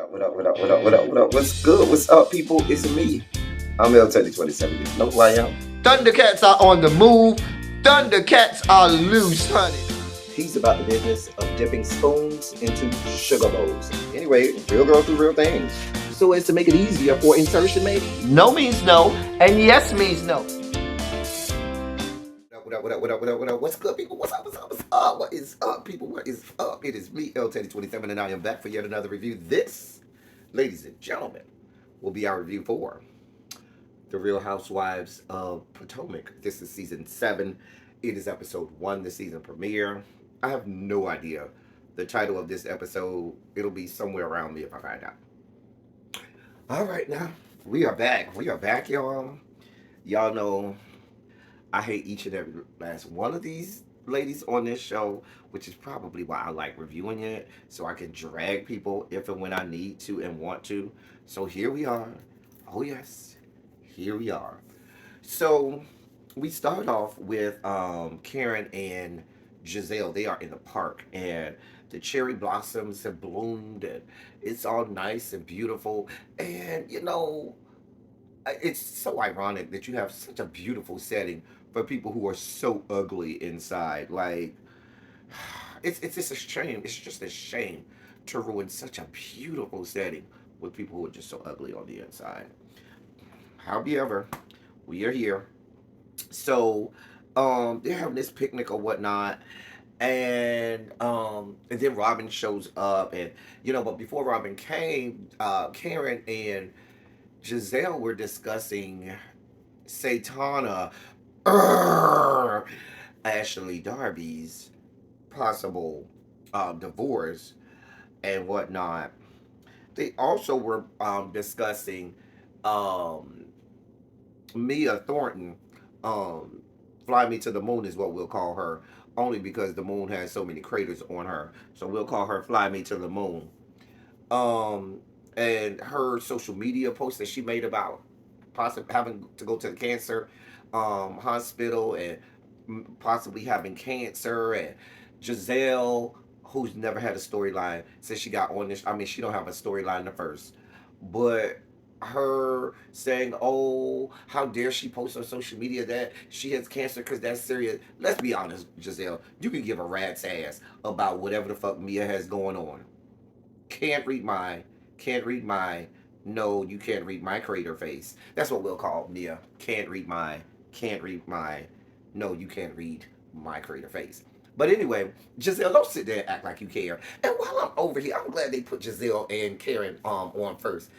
What up, what up, what up, what up, what up? What's good? What's up, people? It's me. I'm L3027. You know who I am? Thundercats are on the move. Thundercats are loose, honey. He's about the business of dipping spoons into sugar bowls. Anyway, real girls do real things. So as to make it easier for insertion, maybe? No means no, and yes means no. What up, what up, what up, what up, what up? What's good, people? What's up, what's up, what's up? What is up, people? What is up? It is me, L3027, and I am back for yet another review. This, ladies and gentlemen, will be our review for The Real Housewives of Potomac. This is season 7. It is episode 1, the season premiere. I have no idea the title of this episode. It'll be somewhere around me if I find out. All right, now we are back. We are back, y'all. Y'all know I hate each and every last one of these ladies on this show, which is probably why I like reviewing it, so I can drag people if and when I need to and want to. So here we are. Oh yes, here we are. So we start off with Karen and Giselle. They are in the park, and the cherry blossoms have bloomed, and it's all nice and beautiful. And it's so ironic that you have such a beautiful setting for people who are so ugly inside. Like, it's just a shame. It's just a shame to ruin such a beautiful setting with people who are just so ugly on the inside. However, we are here. So, they're having this picnic or whatnot, and then Robin shows up, and but before Robin came, Karen and Giselle were discussing Satana, Ashley Darby's possible divorce and whatnot. They also were discussing um, Mia Thornton. Um, Fly Me to the Moon is what we'll call her, only because the moon has so many craters on her. So we'll call her Fly Me to the Moon. Um, and her social media post that she made about possibly having to go to the cancer hospital and possibly having cancer, and Giselle, who's never had a storyline since she got on this. I mean, she don't have a storyline in the first, but her saying, "Oh, how dare she post on social media that she has cancer because that's serious." Let's be honest, Giselle. You can give a rat's ass about whatever the fuck Mia has going on. Can't read my, can't read my. No, you can't read my crater face. That's what we'll call Mia. Can't read my, can't read my. No, you can't read my crater face. But anyway, Giselle, don't sit there and act like you care. And while I'm over here, I'm glad they put Giselle and Karen on first.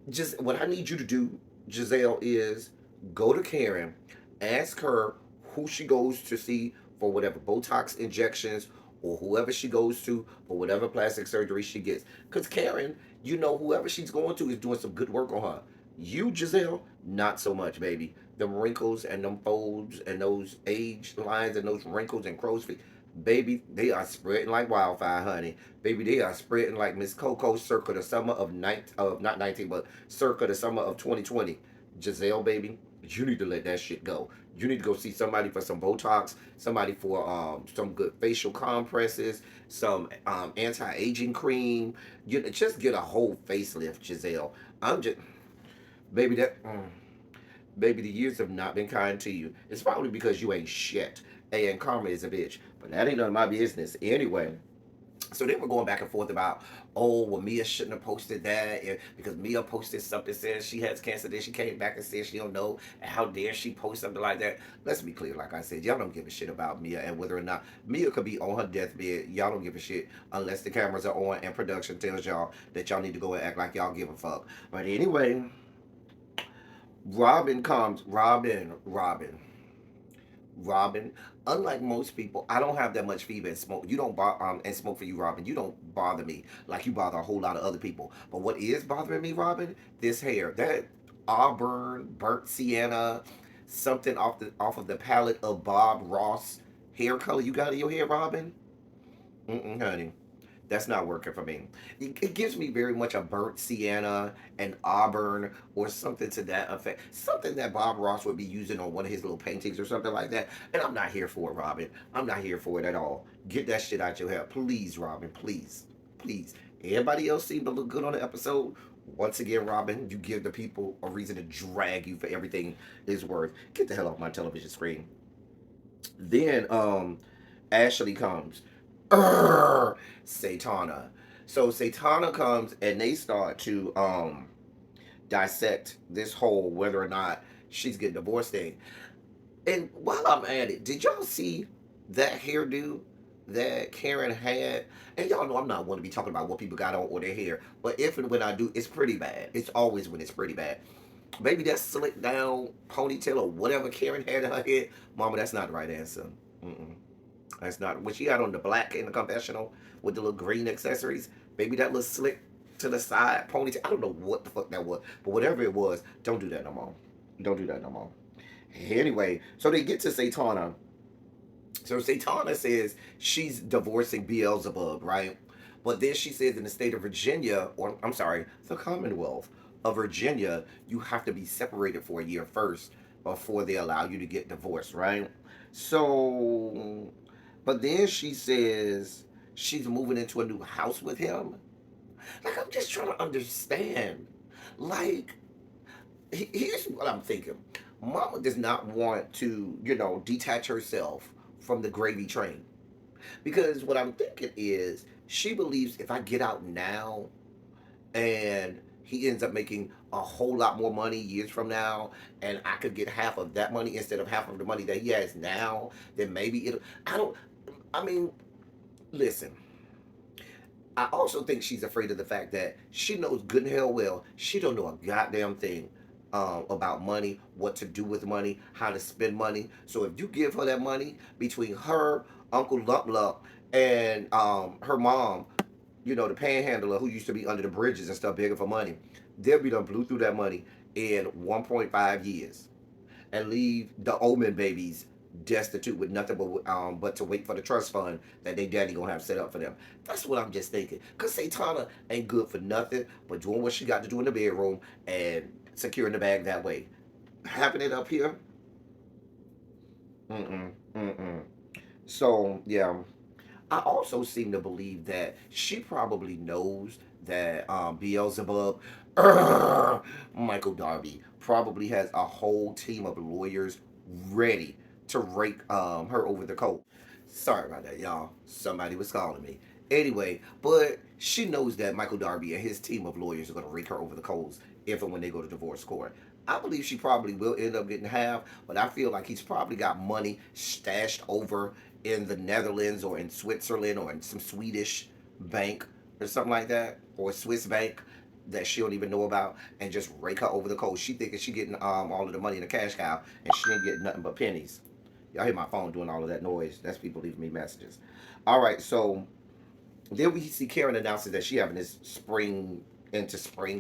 Just what I need you to do, Giselle, is go to Karen, ask her who she goes to see for whatever Botox injections or whoever she goes to for whatever plastic surgery she gets. Because Karen, whoever she's going to is doing some good work on her. You, Giselle, not so much, baby. Them wrinkles and them folds and those age lines and those wrinkles and crow's feet, baby, they are spreading like wildfire, honey. Baby, they are spreading like Miss Coco circa the summer of not 19, but circa the summer of 2020. Giselle, baby, you need to let that shit go. You need to go see somebody for some Botox, somebody for some good facial compresses, some anti-aging cream. Just get a whole facelift, Giselle. I'm just, baby, baby, the years have not been kind to you. It's probably because you ain't shit. And karma is a bitch. But that ain't none of my business. Anyway, so they were going back and forth about, oh, well, Mia shouldn't have posted that because Mia posted something saying she has cancer. Then she came back and said she don't know. And how dare she post something like that? Let's be clear, like I said, y'all don't give a shit about Mia and whether or not Mia could be on her deathbed. Y'all don't give a shit unless the cameras are on and production tells y'all that y'all need to go and act like y'all give a fuck. But anyway, Robin. Unlike most people, I don't have that much fever and smoke. You don't and smoke for you, Robin. You don't bother me like you bother a whole lot of other people. But what is bothering me, Robin? This hair, that auburn, burnt sienna, something off of the palette of Bob Ross hair color you got in your hair, Robin. Honey. That's not working for me. It gives me very much a burnt sienna and auburn or something to that effect. Something that Bob Ross would be using on one of his little paintings or something like that. And I'm not here for it, Robin. I'm not here for it at all. Get that shit out your hair. Please, Robin. Please. Please. Everybody else seemed to look good on the episode. Once again, Robin, you give the people a reason to drag you for everything is worth. Get the hell off my television screen. Then Ashley comes. Satana. So Satana comes and they start to dissect this whole whether or not she's getting divorced thing. And while I'm at it, did y'all see that hairdo that Karen had? And y'all know I'm not one to be talking about what people got on or their hair, but if and when I do, it's pretty bad. It's always when it's pretty bad. Maybe that slick down ponytail or whatever Karen had in her head. Mama, that's not the right answer. Mm-mm. That's not what she had on the black in the confessional with the little green accessories. Maybe that little slick to the side ponytail. I don't know what the fuck that was, but whatever it was, don't do that no more. Don't do that no more. Anyway, so they get to Satana. So Satana says she's divorcing Beelzebub, right? But then she says in the state of Virginia, or I'm sorry, the Commonwealth of Virginia, you have to be separated for a year first before they allow you to get divorced, right? So, but then she says she's moving into a new house with him. Like, I'm just trying to understand. Like, here's what I'm thinking. Mama does not want to, detach herself from the gravy train. Because what I'm thinking is she believes if I get out now and he ends up making a whole lot more money years from now and I could get half of that money instead of half of the money that he has now, then maybe it'll. I don't. I mean, listen. I also think she's afraid of the fact that she knows good and hell well she don't know a goddamn thing about money, what to do with money, how to spend money. So if you give her that money between her, Uncle Lump Lump, and her mom, the panhandler who used to be under the bridges and stuff begging for money, they'll be done blew through that money in 1.5 years and leave the Omen babies destitute with nothing but to wait for the trust fund that they daddy gonna have set up for them. That's what I'm just thinking. Cause Satana ain't good for nothing but doing what she got to do in the bedroom and securing the bag that way. Having it up here, mm-mm, mm-mm. So yeah, I also seem to believe that she probably knows that Beelzebub, Michael Darby, probably has a whole team of lawyers ready to rake her over the coals. Sorry about that, y'all. Somebody was calling me. Anyway, but she knows that Michael Darby and his team of lawyers are going to rake her over the coals if and when they go to divorce court. I believe she probably will end up getting half, but I feel like he's probably got money stashed over in the Netherlands or in Switzerland or in some Swedish bank or something like that, or a Swiss bank that she don't even know about, and just rake her over the coals. She thinking she getting all of the money in the cash cow, and she ain't getting nothing but pennies. Y'all hear my phone doing all of that noise? That's people leaving me messages. All right, so then we see Karen announces that she having this spring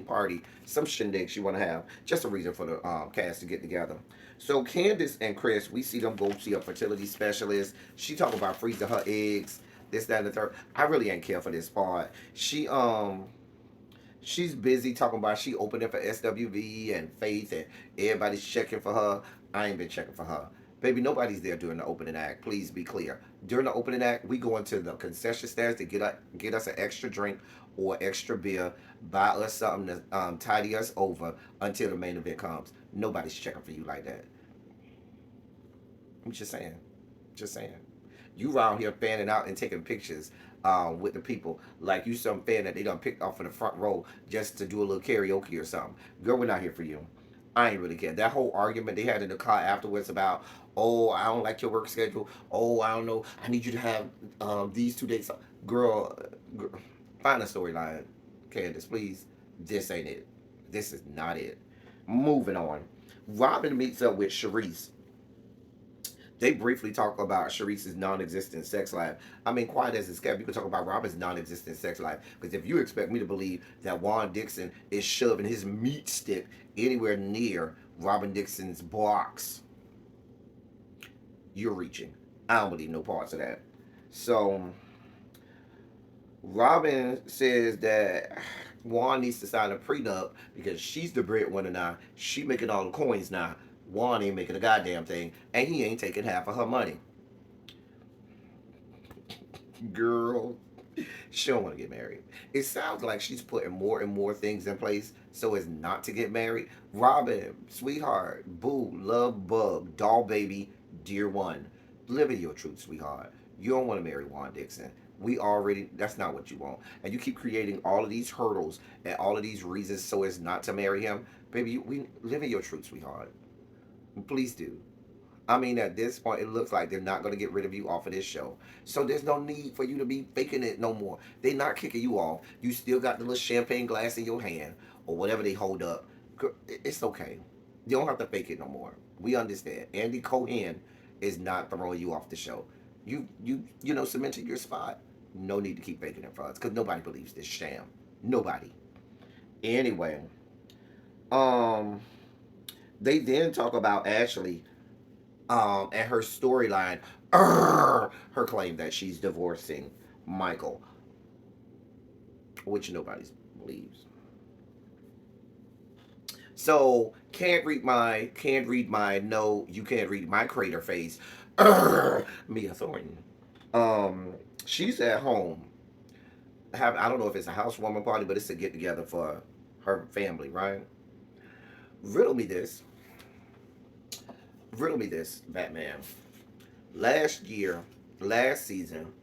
party, some shindig she want to have. Just a reason for the cast to get together. So Candace and Chris, we see them go see a fertility specialist. She talk about freezing her eggs, this, that, and the third. I really ain't care for this part. She's busy talking about she opening for SWV and Faith and everybody's checking for her. I ain't been checking for her. Baby, nobody's there during the opening act. Please be clear. During the opening act, we go into the concession stands to get us an extra drink or extra beer, buy us something to tidy us over until the main event comes. Nobody's checking for you like that. I'm just saying. Just saying. You around here fanning out and taking pictures with the people like you some fan that they done picked off in the front row just to do a little karaoke or something. Girl, we're not here for you. I ain't really care. That whole argument they had in the car afterwards about, oh, I don't like your work schedule. Oh, I don't know. I need you to have these 2 days. Girl, find a storyline, Candace, please. This ain't it. This is not it. Moving on. Robin meets up with Sharice. They briefly talk about Sharice's non-existent sex life. I mean, quiet as it's kept, you can talk about Robin's non-existent sex life. Because if you expect me to believe that Juan Dixon is shoving his meat stick anywhere near Robin Dixon's box, you're reaching. I don't believe no parts of that. So Robin says that Juan needs to sign a prenup because she's the breadwinner now. She making all the coins now. Juan ain't making a goddamn thing, and he ain't taking half of her money. Girl. She don't want to get married. It sounds like she's putting more and more things in place so as not to get married. Robin, sweetheart, boo, love bug, doll baby, dear one. Live in your truth, sweetheart. You don't want to marry Juan Dixon. We already, that's not what you want. And you keep creating all of these hurdles and all of these reasons so as not to marry him. Baby, we live in your truth, sweetheart. Please do. I mean, at this point, it looks like they're not going to get rid of you off of this show. So there's no need for you to be faking it no more. They're not kicking you off. You still got the little champagne glass in your hand or whatever they hold up. It's okay. You don't have to fake it no more. We understand. Andy Cohen is not throwing you off the show. You cemented your spot. No need to keep faking it for us because nobody believes this sham. Nobody. Anyway, um, they then talk about Ashley and her storyline, her claim that she's divorcing Michael, which nobody believes. So can't read my no, you can't read my crater face. Mia Thornton. Um, she's at home. I don't know if it's a housewarming party, but it's a get together for her family, right? Riddle me this. Riddle me this, Batman. Last year, last season,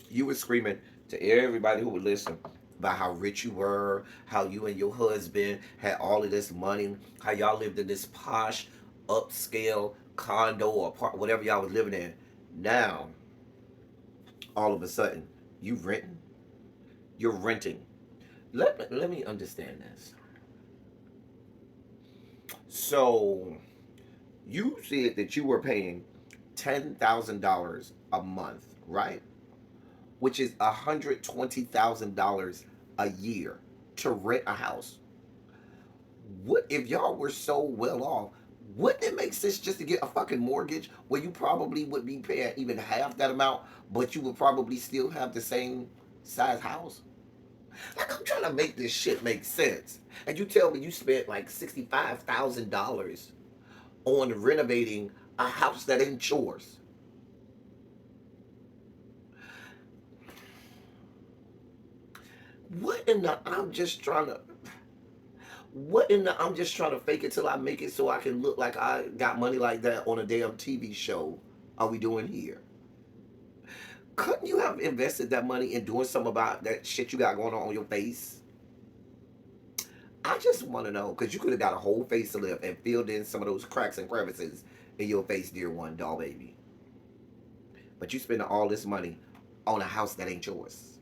you were screaming to everybody who would listen about how rich you were, how you and your husband had all of this money, how y'all lived in this posh, upscale condo or apartment, whatever y'all was living in. Now, all of a sudden, you renting. You're renting. Let me understand this. So you said that you were paying $10,000 a month, right? Which is $120,000 a year to rent a house. What if y'all were so well off? Wouldn't it make sense just to get a fucking mortgage where you probably would be paying even half that amount, but you would probably still have the same size house? Like I'm trying to make this shit make sense. And you tell me you spent like $65,000 on renovating a house that ain't yours. What in the I'm just trying to fake it till I make it so I can look like I got money like that on a damn TV show are we doing here? Couldn't you have invested that money in doing something about that shit you got going on your face? I just want to know because you could have got a whole facelift and filled in some of those cracks and crevices in your face, dear one, doll baby. But you spending all this money on a house that ain't yours.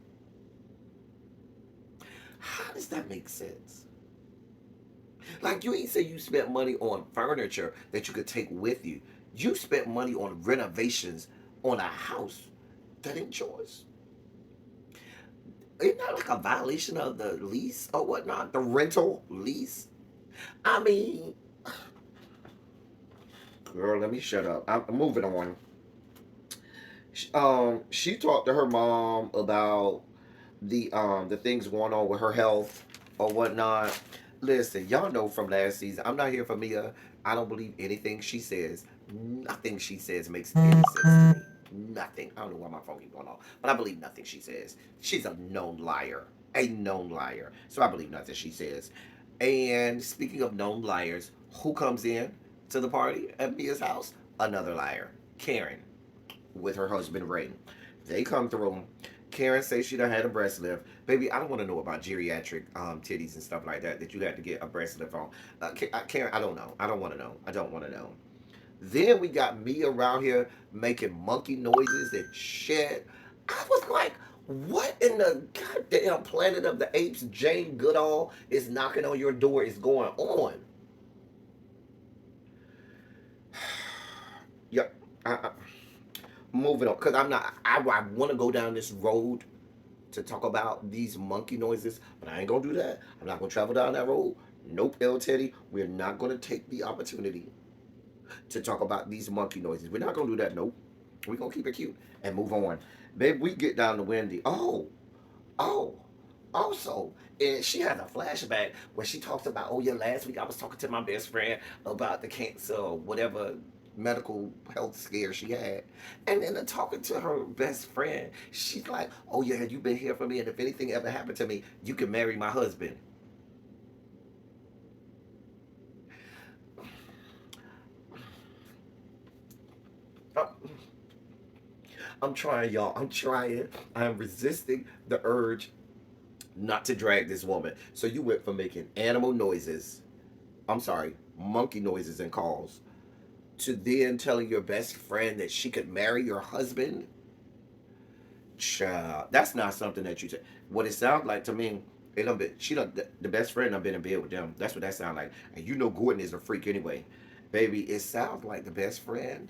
How does that make sense? Like you ain't say you spent money on furniture that you could take with you. You spent money on renovations on a house that ain't yours. Isn't that like a violation of the lease or whatnot? The rental lease? I mean, girl, let me shut up. I'm moving on. She talked to her mom about the things going on with her health or whatnot. Listen, y'all know from last season, I'm not here for Mia. I don't believe anything she says. Nothing she says makes any sense to me. Nothing. I don't know why my phone keeps going off, but I believe nothing she says. She's a known liar. A known liar. So I believe nothing she says. And speaking of known liars, who comes in to the party at Mia's house? Another liar. Karen with her husband Ray. They come through. Karen says she done had a breast lift. Baby, I don't want to know about geriatric titties and stuff like that that you had to get a breast lift on. Karen, I don't know. I don't want to know. I don't want to know. Then we got me around here making monkey noises and shit. I was like, what in the goddamn Planet of the Apes Jane Goodall is knocking on your door is going on? Yep. Moving on. Because I'm not, I want to go down this road to talk about these monkey noises, but I ain't gonna do that. I'm not gonna travel down that road. Nope, L Teddy. We're not gonna take the opportunity to talk about these monkey noises. We're not gonna do that. Nope. We're gonna keep it cute and move on. Babe, we get down to Wendy. Oh, also, and she has a flashback where she talks about, oh yeah, last week I was talking to my best friend about the cancer or whatever medical health scare she had. And then talking to her best friend, she's like, "Oh yeah, you've been here for me, and if anything ever happened to me, you can marry my husband." I'm, I'm trying, y'all. I'm trying. I'm resisting the urge not to drag this woman. So you went from making animal noises, I'm sorry, monkey noises and calls, to then telling your best friend that she could marry your husband. Child, that's not something that you say. What it sounds like to me, it done been, she done, the best friend done been in bed with them. That's what that sounds like. And you know Gordon is a freak anyway. Baby, it sounds like the best friend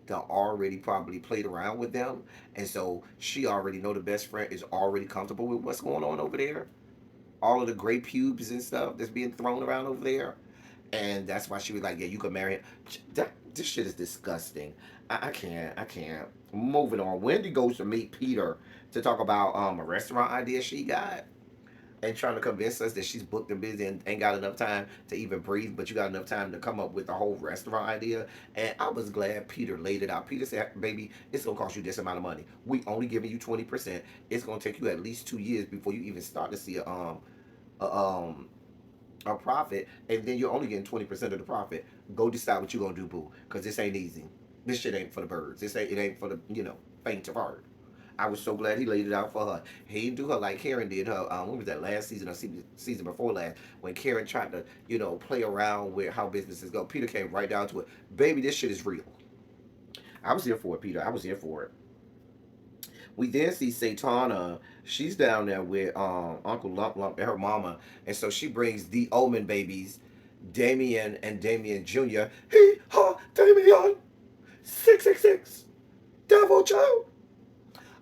done already probably played around with them. And so she already know the best friend is already comfortable with what's going on over there. All of the gray pubes and stuff that's being thrown around over there. And that's why she was like, "Yeah, you can marry him." This shit is disgusting. I can't. I can't. Moving on. Wendy goes to meet Peter to talk about a restaurant idea she got, and trying to convince us that she's booked and busy and ain't got enough time to even breathe, but you got enough time to come up with a whole restaurant idea. And I was glad Peter laid it out. Peter said, "Baby, it's gonna cost you this amount of money. We only giving you 20%. It's gonna take you at least 2 years before you even start to see a profit, and then you're only getting 20% of the profit. Go decide what you're gonna do, boo, because this ain't easy. This shit ain't for the birds. It ain't for the faint of heart." I was so glad he laid it out for her. He didn't do her like Karen did her. When was that, last season or season before last? When Karen tried to play around with how businesses go. Peter came right down to it. Baby, this shit is real. I was here for it, Peter. I was here for it. We then see Satana. She's down there with Uncle Lump Lump and her mama, and so she brings the Omen babies, Damien and Damien Jr. Hee ha, Damien, 666, Devil Joe.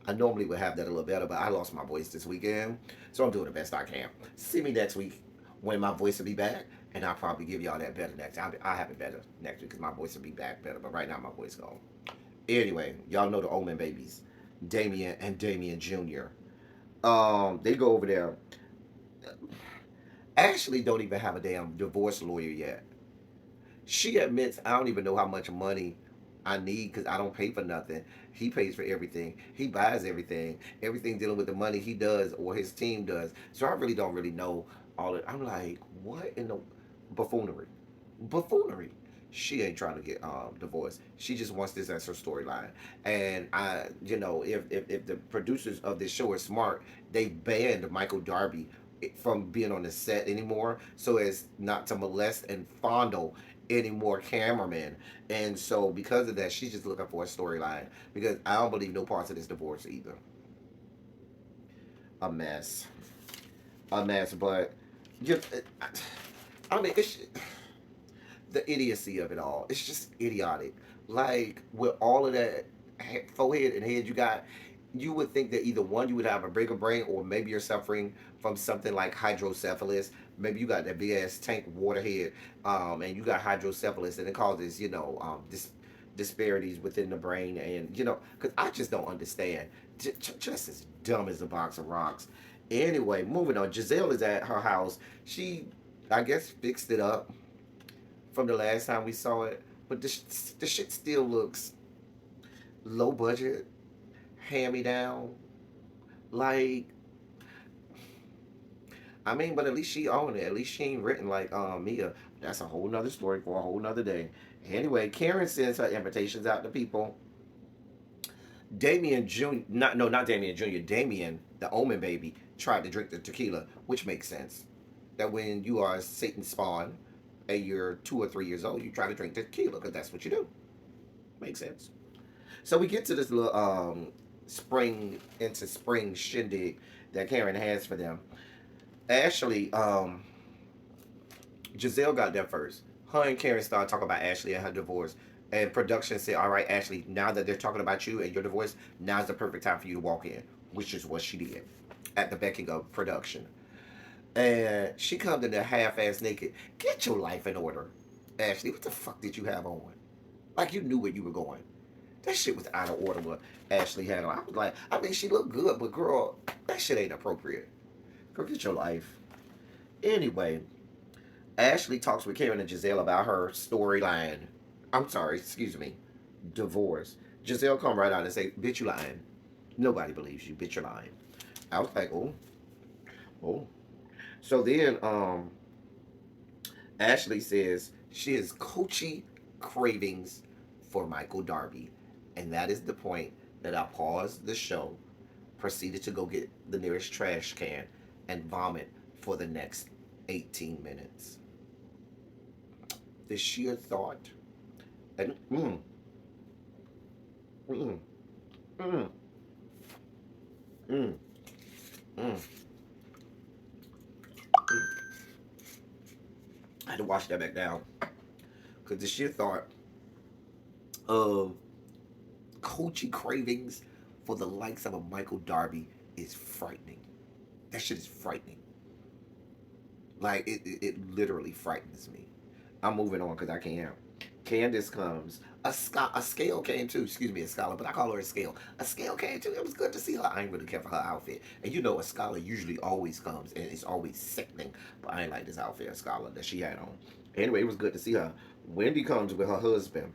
I normally would have that a little better, but I lost my voice this weekend, so I'm doing the best I can. See me next week when my voice will be back, and I'll probably give y'all that better next. I'll have it better next week because my voice will be back better. But right now my voice gone. Anyway, y'all know the Omen babies, Damien and Damien Jr. They go over there. Ashley don't even have a damn divorce lawyer yet. She admits, "I don't even know how much money I need because I don't pay for nothing. He pays for everything. He buys everything. Everything dealing with the money he does or his team does. So I really don't really know all it." I'm like, what in the buffoonery? Buffoonery. She ain't trying to get divorced. She just wants this as her storyline. And if the producers of this show are smart, they banned Michael Darby from being on the set anymore, so as not to molest and fondle any more cameramen. And so because of that, she's just looking for a storyline. Because I don't believe no parts of this divorce either. A mess. A mess. But just, I mean, it's the idiocy of it all. It's just idiotic. Like with all of that forehead and head you got, you would think that either one, you would have a bigger brain, or maybe you're suffering from something like hydrocephalus. Maybe you got that big ass tank water head, and you got hydrocephalus, and it causes disparities within the brain, and because I just don't understand. Just as dumb as a box of rocks. Anyway, moving on. Giselle is at her house. She, I guess, fixed it up from the last time we saw it, but the shit still looks low budget, hand me down. Like, I mean, but at least she owned it. At least she ain't written like Mia. That's a whole nother story for a whole nother day. Anyway, Karen sends her invitations out to people. Damien Jr. Not no, not Damien Jr. Damien, the Omen baby, tried to drink the tequila, which makes sense. That when you are Satan's spawn and you're 2 or 3 years old, you try to drink tequila because that's what you do. Makes sense. So we get to this little spring into spring shindig that Karen has for them. Ashley, Giselle got there first. Her and Karen started talking about Ashley and her divorce. And production said, "All right, Ashley, now that they're talking about you and your divorce, now's the perfect time for you to walk in," which is what she did at the beckoning of production. And she comes in there half-ass naked. Get your life in order, Ashley. What the fuck did you have on? Like you knew where you were going. That shit was out of order what Ashley had on. I was like, I mean, she looked good, but girl, that shit ain't appropriate. Girl, get your life. Anyway, Ashley talks with Karen and Giselle about her storyline. I'm sorry, excuse me, divorce. Giselle come right out and say, "Bitch, you lying. Nobody believes you. Bitch, you're lying." I was like, "Oh, oh." So then, Ashley says she has coachy cravings for Michael Darby, and that is the point that I paused the show, proceeded to go get the nearest trash can, and vomit for the next 18 minutes. The sheer thought, and mm, mm, mm, mm. I had to wash that back down because the sheer thought of coachy cravings for the likes of a Michael Darby is frightening. That shit is frightening. Like it literally frightens me. I'm moving on because I can't. Candace comes. A scale came too. Excuse me, a scholar, but I call her a scale. A scale came too. It was good to see her. I ain't really care for her outfit. And you know, a scholar usually always comes and it's always sickening. But I ain't like this outfit, a scholar that she had on. Anyway, it was good to see her. Wendy comes with her husband.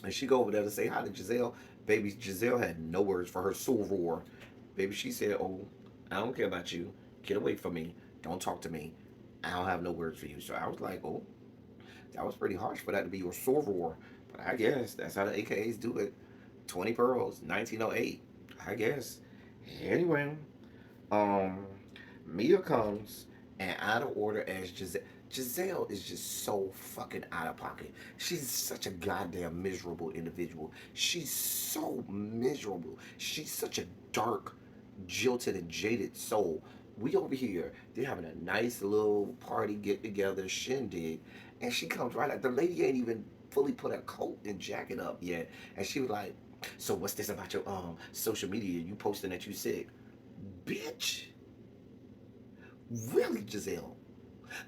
And she go over there to say hi to Giselle. Baby, Giselle had no words for her soror. Baby, she said, "Oh, I don't care about you. Get away from me. Don't talk to me. I don't have no words for you." So I was like, "Oh, that was pretty harsh for that to be your soror." But I guess that's how the AKAs do it. 20 pearls, 1908. I guess. Anyway, um, Mia comes and out of order as Giselle. Giselle is just so fucking out of pocket. She's such a goddamn miserable individual. She's so miserable. She's such a dark, jilted, and jaded soul. We over here, they're having a nice little party get together shindig, and she comes right out. The lady ain't even fully put her coat and jacket up yet, and she was like, "So what's this about your social media? You posting that you sick, bitch? Really, Giselle?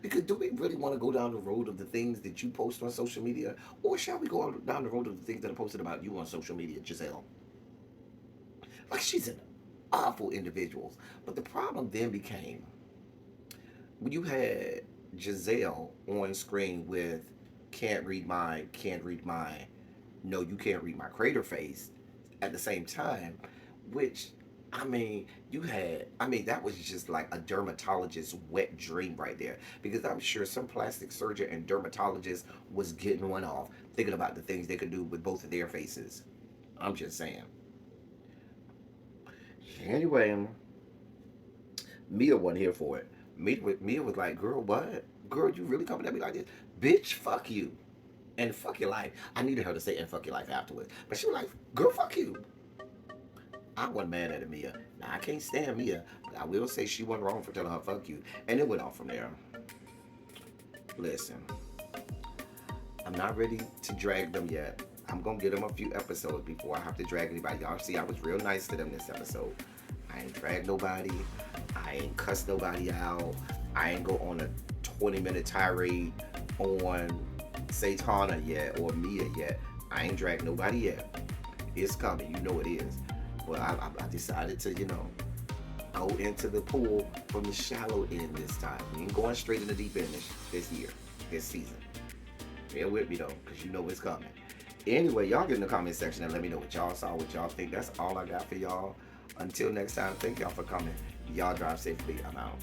Because do we really want to go down the road of the things that you post on social media, or shall we go down the road of the things that are posted about you on social media, Giselle?" Like she's an awful individual. But the problem then became when you had Giselle on screen with "Can't read mine, can't read mine, no, you can't read my crater face" at the same time, which that was just like a dermatologist's wet dream right there. Because I'm sure some plastic surgeon and dermatologist was getting one off, thinking about the things they could do with both of their faces. I'm just saying. Anyway, Mia wasn't here for it. Mia was like, "Girl, what? Girl, you really coming at me like this? Bitch, fuck you. And fuck your life." I needed her to say "and fuck your life" afterwards. But she was like, "Girl, fuck you." I wasn't mad at Mia. Now, I can't stand Mia, but I will say she wasn't wrong for telling her "fuck you." And it went on from there. Listen, I'm not ready to drag them yet. I'm going to give them a few episodes before I have to drag anybody. Y'all see, I was real nice to them this episode. I ain't drag nobody. I ain't cuss nobody out. I ain't go on a 20-minute tirade on Satana yet or Mia yet. I ain't drag nobody yet. It's coming. You know it is. But I decided to, go into the pool from the shallow end this time. We ain't going straight in the deep end this year, this season. Bear with me though, because you know it's coming. Anyway, y'all get in the comment section and let me know what y'all saw, what y'all think. That's all I got for y'all. Until next time, thank y'all for coming. Y'all drive safely. I'm out.